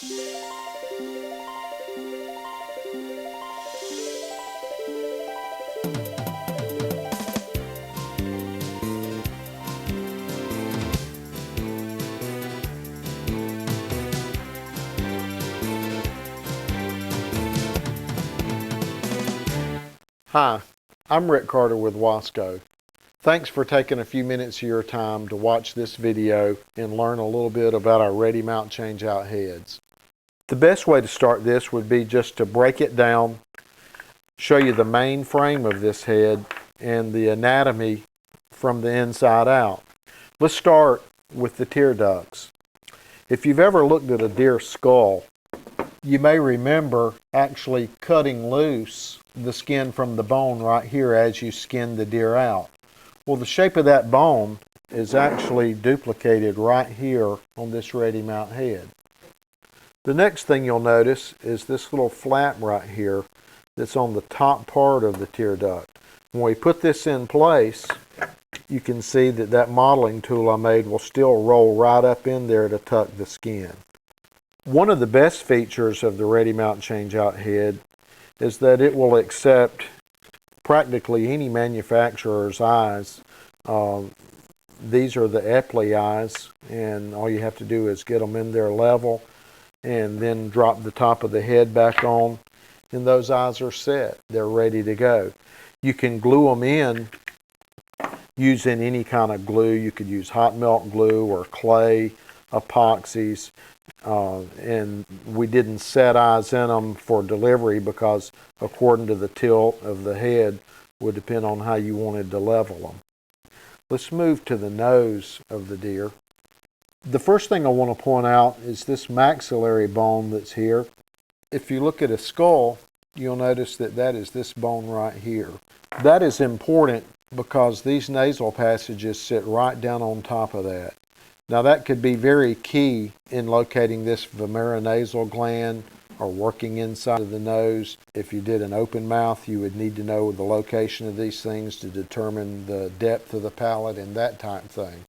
Hi, I'm Rick Carter with WASCO. Thanks for taking a few minutes of your time to watch this video and learn a little bit about our Redi-Mount Change-Out heads. The best way to start this would be just to break it down, show you the main frame of this head and the anatomy from the inside out. Let's start with the tear ducts. If you've ever looked at a deer skull, you may remember actually cutting loose the skin from the bone right here as you skin the deer out. Well, the shape of that bone is actually duplicated right here on this Redi-Mount head. The next thing you'll notice is this little flap right here that's on the top part of the tear duct. When we put this in place, you can see that that modeling tool I made will still roll right up in there to tuck the skin. One of the best features of the Redi-Mount Change-Out head is that it will accept practically any manufacturer's eyes. These are the Epley eyes, and all you have to do is get them in there level and then drop the top of the head back on, and those eyes are set. They're ready to go. You can glue them in using any kind of glue. You could use hot melt glue or clay, epoxies. And we didn't set eyes in them for delivery because according to the tilt of the head would depend on how you wanted to level them. Let's move to the nose of the deer. The first thing I want to point out is this maxillary bone that's here. If you look at a skull, you'll notice that that is this bone right here. That is important because these nasal passages sit right down on top of that. Now that could be very key in locating this vomeronasal gland or working inside of the nose. If you did an open mouth, you would need to know the location of these things to determine the depth of the palate and that type of thing.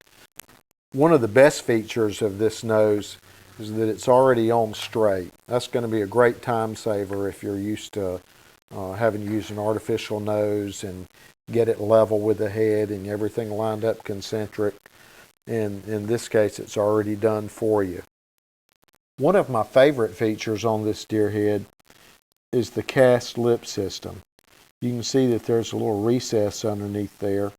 One of the best features of this nose is that it's already on straight. That's going to be a great time saver if you're used to having to use an artificial nose and get it level with the head and everything lined up concentric. And in this case, it's already done for you. One of my favorite features on this deer head is the cast lip system. You can see that there's a little recess underneath there,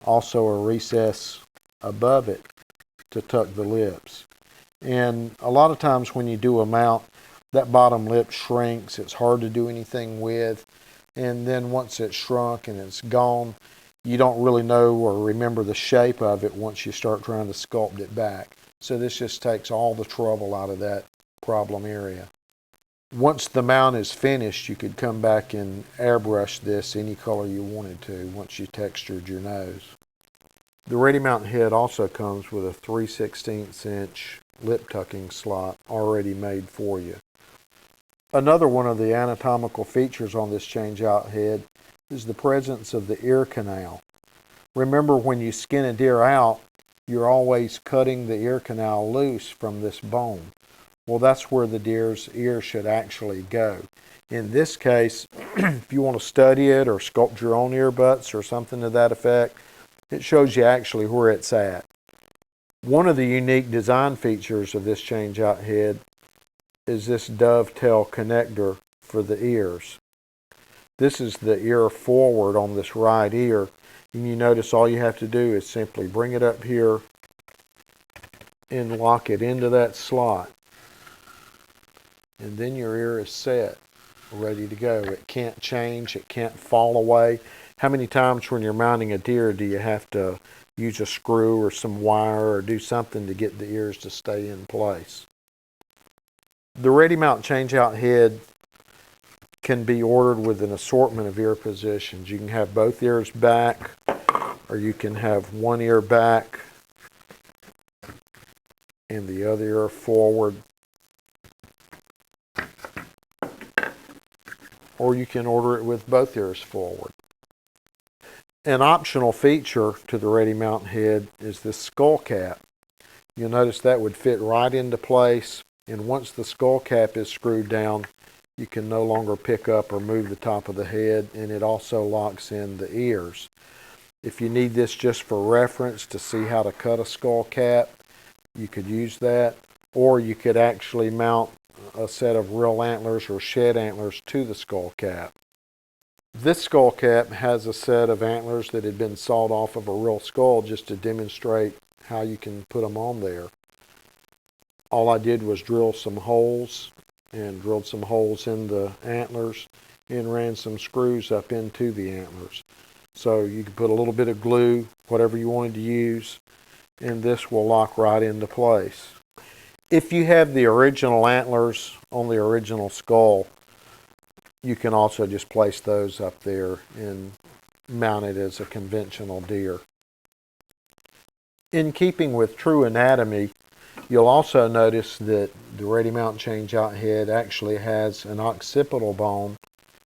also a recess above it to tuck the lips. And a lot of times when you do a mount, that bottom lip shrinks. It's hard to do anything with. And then once it's shrunk and it's gone, you don't really know or remember the shape of it once you start trying to sculpt it back. So this just takes all the trouble out of that problem area. Once the mount is finished, you could come back and airbrush this any color you wanted to once you textured your nose. The Redi-Mount head also comes with a 3/16 inch lip tucking slot already made for you. Another one of the anatomical features on this change-out head is the presence of the ear canal. Remember, when you skin a deer out, you're always cutting the ear canal loose from this bone. Well, that's where the deer's ear should actually go. In this case, if you want to study it or sculpt your own ear butts or something to that effect, it shows you actually where it's at. One of the unique design features of this change-out head is this dovetail connector for the ears. This is the ear forward on this right ear, and you notice all you have to do is simply bring it up here and lock it into that slot. And then your ear is set, ready to go. It can't change, it can't fall away. How many times when you're mounting a deer do you have to use a screw or some wire or do something to get the ears to stay in place? The Redi-Mount Change-Out head can be ordered with an assortment of ear positions. You can have both ears back, or you can have one ear back and the other ear forward. Or you can order it with both ears forward. An optional feature to the Redi-Mount head is this skull cap. You'll notice that would fit right into place And once the skull cap is screwed down, you can no longer pick up or move the top of the head, and it also locks in the ears. If you need this just for reference to see how to cut a skull cap, you could use that, or you could actually mount a set of real antlers or shed antlers to the skull cap. This skull cap has a set of antlers that had been sawed off of a real skull just to demonstrate how you can put them on there. All I did was drill some holes and drilled some holes in the antlers and ran some screws up into the antlers. So you can put a little bit of glue, whatever you wanted to use, and this will lock right into place. If you have the original antlers on the original skull, you can also just place those up there and mount it as a conventional deer. In keeping with true anatomy, you'll also notice that the Redi-Mount Change-Out head actually has an occipital bone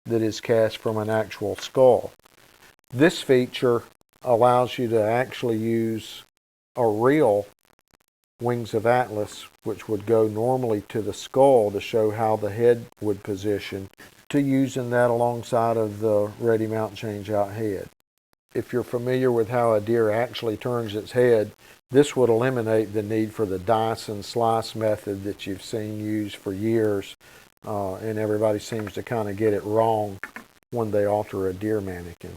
that is cast from an actual skull. This feature allows you to actually use a real wings of Atlas, which would go normally to the skull to show how the head would position, to using that alongside of the Redi-Mount Change-Out head. If you're familiar with how a deer actually turns its head, this would eliminate the need for the dice and slice method that you've seen used for years, and everybody seems to kind of get it wrong when they alter a deer mannequin.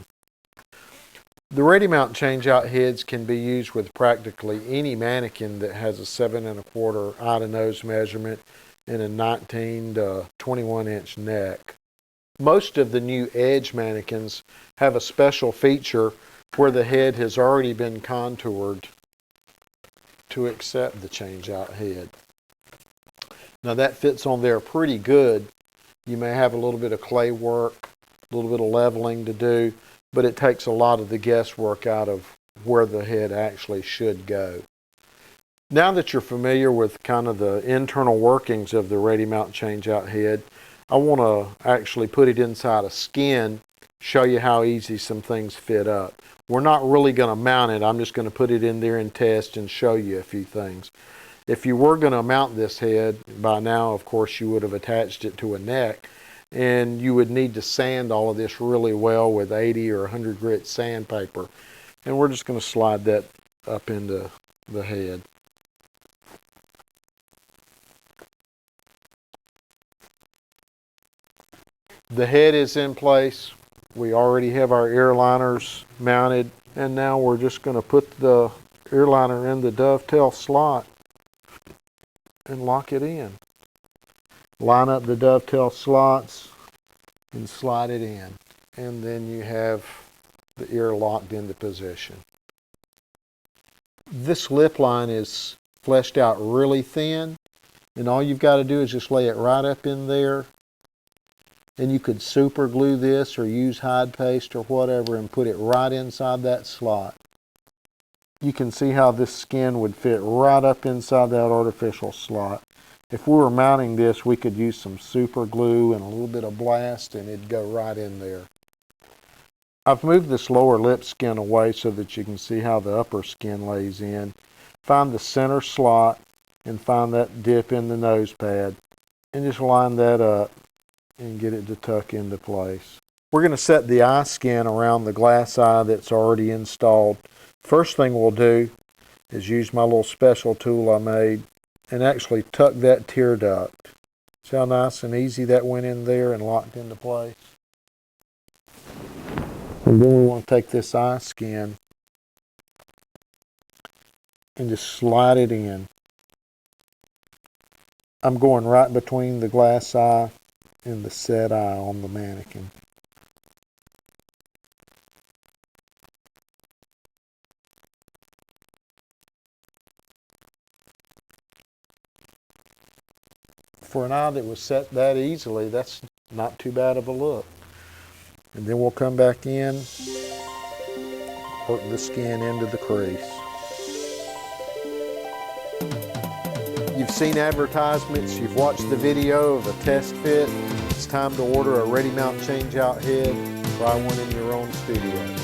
The Redi-Mount Change-Out heads can be used with practically any mannequin that has a 7 1/4 eye to nose measurement and a 19 to 21 inch neck. Most of the new edge mannequins have a special feature where the head has already been contoured to accept the change-out head. Now that fits on there pretty good. You may have a little bit of clay work, a little bit of leveling to do, but it takes a lot of the guesswork out of where the head actually should go. Now that you're familiar with kind of the internal workings of the Redi-Mount Change-Out head, I want to actually put it inside a skin, show you how easy some things fit up. We're not really going to mount it. I'm just going to put it in there and test and show you a few things. If you were going to mount this head, by now, of course, you would have attached it to a neck, and you would need to sand all of this really well with 80 or 100 grit sandpaper. And we're just going to slide that up into the head. The head is in place. We already have our ear liners mounted, and now we're just going to put the ear liner in the dovetail slot and lock it in. Line up the dovetail slots and slide it in, and then you have the ear locked into position. This lip line is fleshed out really thin, and all you've got to do is just lay it right up in there, and you could super glue this or use hide paste or whatever and put it right inside that slot. You can see how this skin would fit right up inside that artificial slot. If we were mounting this, we could use some super glue and a little bit of blast, and it'd go right in there. I've moved this lower lip skin away so that you can see how the upper skin lays in. Find the center slot and find that dip in the nose pad, and just line that up and get it to tuck into place. We're going to set the eye skin around the glass eye that's already installed. First thing we'll do is use my little special tool I made and actually tuck that tear duct. See how nice and easy that went in there and locked into place? And then we want to take this eye skin and just slide it in. I'm going right between the glass eye and the set eye on the mannequin. For an eye that was set that easily, that's not too bad of a look. And then we'll come back in, work the skin into the crease. You've seen advertisements, you've watched the video of a test fit. It's time to order a Redi-Mount Change-Out head. Try one in your own studio.